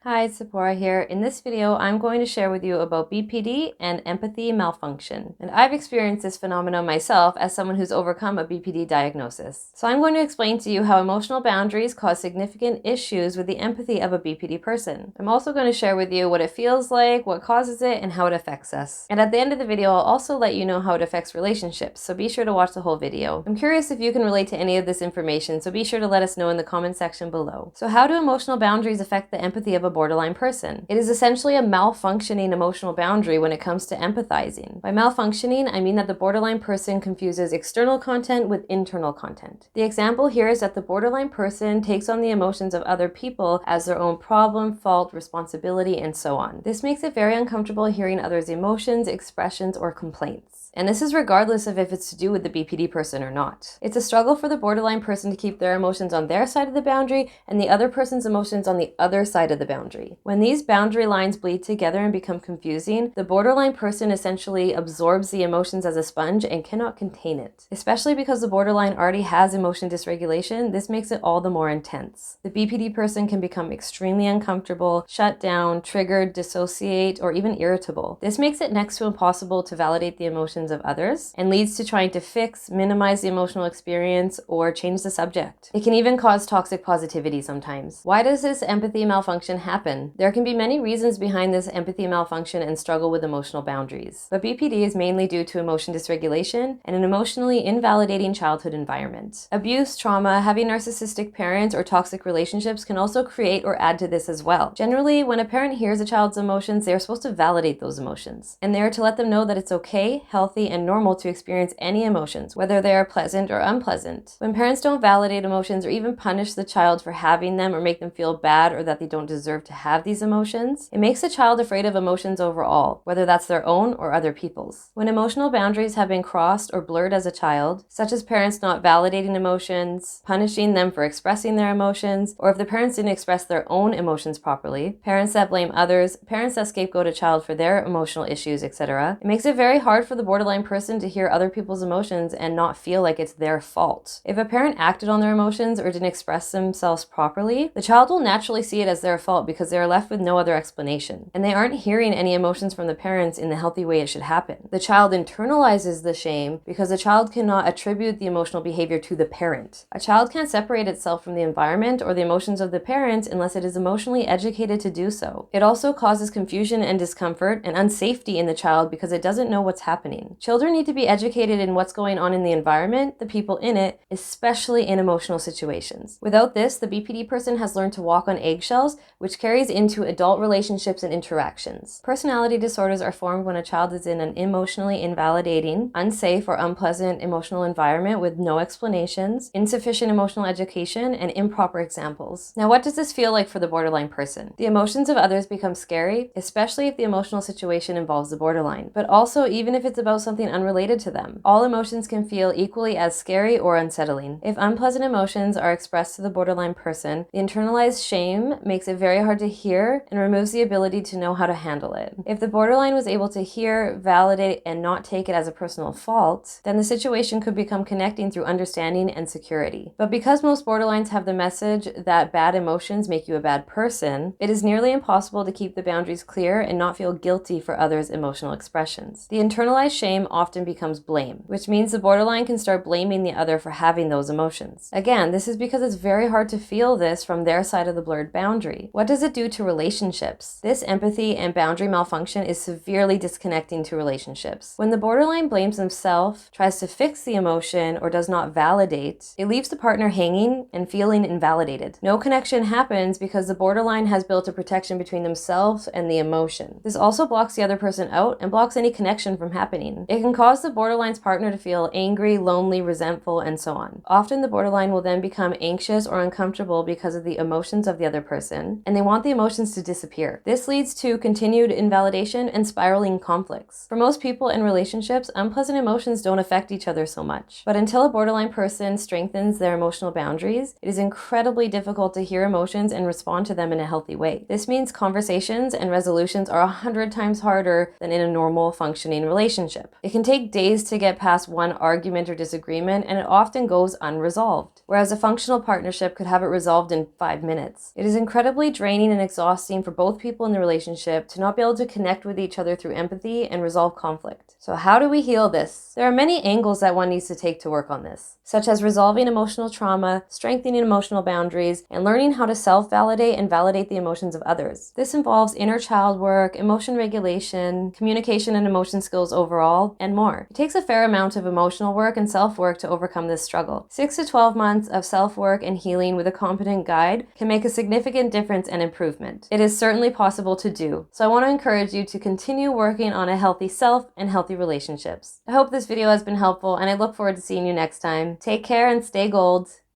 Hi, it's Tziporah here. In this video, I'm going to share with you about BPD and empathy malfunction. And I've experienced this phenomenon myself as someone who's overcome a BPD diagnosis. So I'm going to explain to you how emotional boundaries cause significant issues with the empathy of a BPD person. I'm also going to share with you what it feels like, what causes it, and how it affects us. And at the end of the video, I'll also let you know how it affects relationships, so be sure to watch the whole video. I'm curious if you can relate to any of this information, so be sure to let us know in the comment section below. So how do emotional boundaries affect the empathy of a borderline person? It is essentially a malfunctioning emotional boundary when it comes to empathizing. By malfunctioning, I mean that the borderline person confuses external content with internal content. The example here is that the borderline person takes on the emotions of other people as their own problem, fault, responsibility, and so on. This makes it very uncomfortable hearing others' emotions, expressions, or complaints. And this is regardless of if it's to do with the BPD person or not. It's a struggle for the borderline person to keep their emotions on their side of the boundary and the other person's emotions on the other side of the boundary. When these boundary lines bleed together and become confusing, the borderline person essentially absorbs the emotions as a sponge and cannot contain it. Especially because the borderline already has emotion dysregulation, this makes it all the more intense. The BPD person can become extremely uncomfortable, shut down, triggered, dissociate, or even irritable. This makes it next to impossible to validate the emotions of others and leads to trying to fix, minimize the emotional experience, or change the subject. It can even cause toxic positivity sometimes. Why does this empathy malfunction happen? There can be many reasons behind this empathy malfunction and struggle with emotional boundaries, but BPD is mainly due to emotion dysregulation and an emotionally invalidating childhood environment. Abuse, trauma, having narcissistic parents, or toxic relationships can also create or add to this as well. Generally, when a parent hears a child's emotions, they are supposed to validate those emotions, and they are to let them know that it's okay, healthy, and normal to experience any emotions, whether they are pleasant or unpleasant. When parents don't validate emotions or even punish the child for having them or make them feel bad or that they don't deserve to have these emotions, it makes the child afraid of emotions overall, whether that's their own or other people's. When emotional boundaries have been crossed or blurred as a child, such as parents not validating emotions, punishing them for expressing their emotions, or if the parents didn't express their own emotions properly, parents that blame others, parents that scapegoat a child for their emotional issues, etc., it makes it very hard for the borderline person to hear other people's emotions and not feel like it's their fault. If a parent acted on their emotions or didn't express themselves properly, the child will naturally see it as their fault because they are left with no other explanation, and they aren't hearing any emotions from the parents in the healthy way it should happen. The child internalizes the shame because the child cannot attribute the emotional behavior to the parent. A child can't separate itself from the environment or the emotions of the parent unless it is emotionally educated to do so. It also causes confusion and discomfort and unsafety in the child because it doesn't know what's happening. Children need to be educated in what's going on in the environment, the people in it, especially in emotional situations. Without this, the BPD person has learned to walk on eggshells, which carries into adult relationships and interactions. Personality disorders are formed when a child is in an emotionally invalidating, unsafe, or unpleasant emotional environment with no explanations, insufficient emotional education, and improper examples. Now, what does this feel like for the borderline person? The emotions of others become scary, especially if the emotional situation involves the borderline, but also even if it's about something unrelated to them. All emotions can feel equally as scary or unsettling. If unpleasant emotions are expressed to the borderline person, the internalized shame makes it very hard to hear and removes the ability to know how to handle it. If the borderline was able to hear, validate, and not take it as a personal fault, then the situation could become connecting through understanding and security. But because most borderlines have the message that bad emotions make you a bad person, it is nearly impossible to keep the boundaries clear and not feel guilty for others' emotional expressions. The internalized shame often becomes blame, which means the borderline can start blaming the other for having those emotions. Again, this is because it's very hard to feel this from their side of the blurred boundary. What does it do to relationships? This empathy and boundary malfunction is severely disconnecting to relationships. When the borderline blames themselves, tries to fix the emotion, or does not validate, it leaves the partner hanging and feeling invalidated. No connection happens because the borderline has built a protection between themselves and the emotion. This also blocks the other person out and blocks any connection from happening. It can cause the borderline's partner to feel angry, lonely, resentful, and so on. Often the borderline will then become anxious or uncomfortable because of the emotions of the other person, and they want the emotions to disappear. This leads to continued invalidation and spiraling conflicts. For most people in relationships, unpleasant emotions don't affect each other so much. But until a borderline person strengthens their emotional boundaries, it is incredibly difficult to hear emotions and respond to them in a healthy way. This means conversations and resolutions are 100 times harder than in a normal functioning relationship. It can take days to get past one argument or disagreement, and it often goes unresolved, whereas a functional partnership could have it resolved in 5 minutes. It is incredibly draining draining and exhausting for both people in the relationship to not be able to connect with each other through empathy and resolve conflict. So how do we heal this? There are many angles that one needs to take to work on this, such as resolving emotional trauma, strengthening emotional boundaries, and learning how to self-validate and validate the emotions of others. This involves inner child work, emotion regulation, communication and emotion skills overall, and more. It takes a fair amount of emotional work and self-work to overcome this struggle. 6 to 12 months of self-work and healing with a competent guide can make a significant difference and improvement. It is certainly possible to do, so I want to encourage you to continue working on a healthy self and healthy relationships. I hope this video has been helpful, and I look forward to seeing you next time. Take care and stay gold.